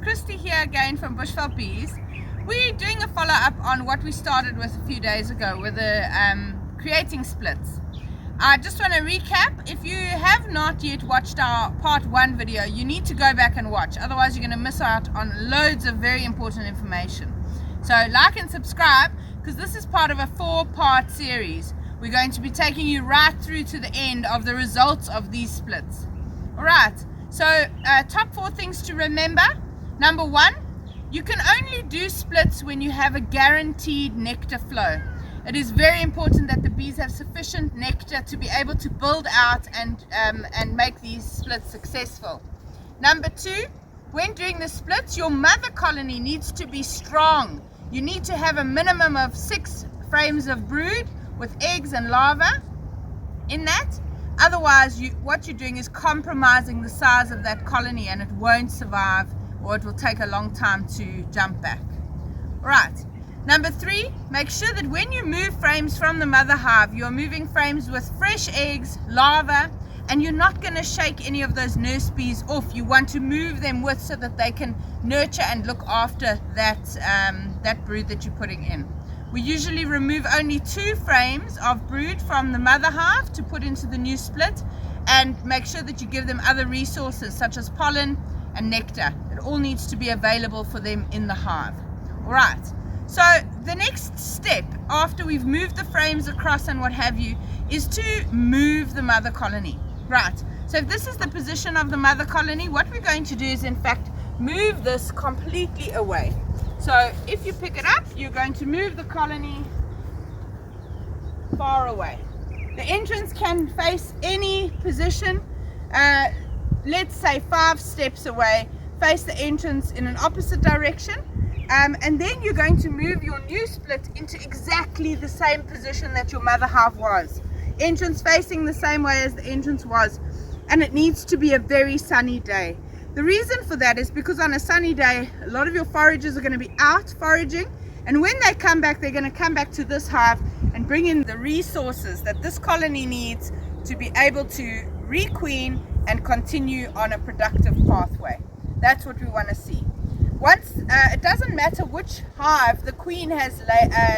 Kristie here again from Bushveld Bees. We're doing a follow-up on what we started with a few days ago with the creating splits. I just want to recap. If you have not yet watched our part 1 video, you need to go back and watch, otherwise you're going to miss out on loads of very important information. So like and subscribe, because this is part of a 4-part series. We're going to be taking you right through to the end of the results of these splits. Alright, so top 4 things to remember. Number 1, you can only do splits when you have a guaranteed nectar flow. It is very important that the bees have sufficient nectar to be able to build out and make these splits successful. Number 2, when doing the splits, your mother colony needs to be strong. You need to have a minimum of 6 frames of brood with eggs and larvae in that. Otherwise, what you're doing is compromising the size of that colony and it won't survive, or it will take a long time to jump back. Right. Number 3, make sure that when you move frames from the mother hive, you're moving frames with fresh eggs, larvae, and you're not going to shake any of those nurse bees off. You want to move them with so that they can nurture and look after that brood that you're putting in. We usually remove only 2 frames of brood from the mother hive to put into the new split, and make sure that you give them other resources such as pollen and nectar. It all needs to be available for them in the hive. Alright, so the next step after we've moved the frames across and what have you is to move the mother colony. Right, so if this is the position of the mother colony, what we're going to do is in fact move this completely away. So if you pick it up, you're going to move the colony far away. The entrance can face any position. Let's say 5 steps away, face the entrance in an opposite direction, and then you're going to move your new split into exactly the same position that your mother hive was. Entrance facing the same way as the entrance was, and it needs to be a very sunny day. The reason for that is because on a sunny day, a lot of your foragers are going to be out foraging, and when they come back, they're going to come back to this hive and bring in the resources that this colony needs to be able to requeen and continue on a productive pathway. That's what we want to see. Once it doesn't matter which hive the queen has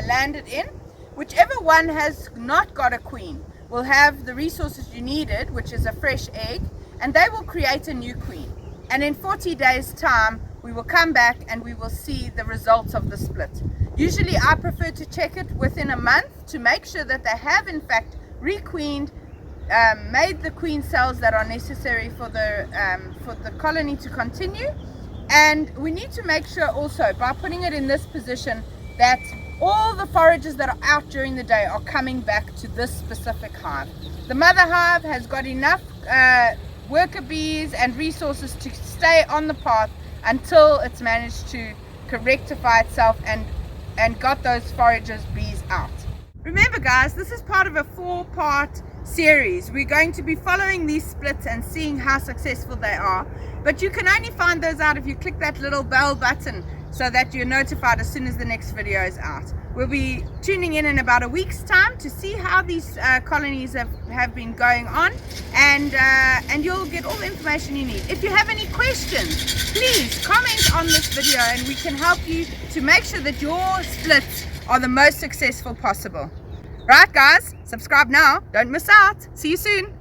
landed in, whichever one has not got a queen will have the resources you needed, which is a fresh egg, and they will create a new queen. And in 40 days time we will come back and we will see the results of the split. Usually I prefer to check it within a month to make sure that they have in fact requeened, made the queen cells that are necessary for the colony to continue. And we need to make sure also by putting it in this position that all the foragers that are out during the day are coming back to this specific hive. The mother hive has got enough worker bees and resources to stay on the path until it's managed to rectify itself and got those foragers bees out. Remember guys, this is part of a 4-part series. We're going to be following these splits and seeing how successful they are, but you can only find those out if you click that little bell button so that you're notified as soon as the next video is out. We'll be tuning in about a week's time to see how these colonies have been going on, and you'll get all the information you need. If you have any questions, please comment on this video and we can help you to make sure that your splits are the most successful possible. Right guys, subscribe now, don't miss out. See you soon.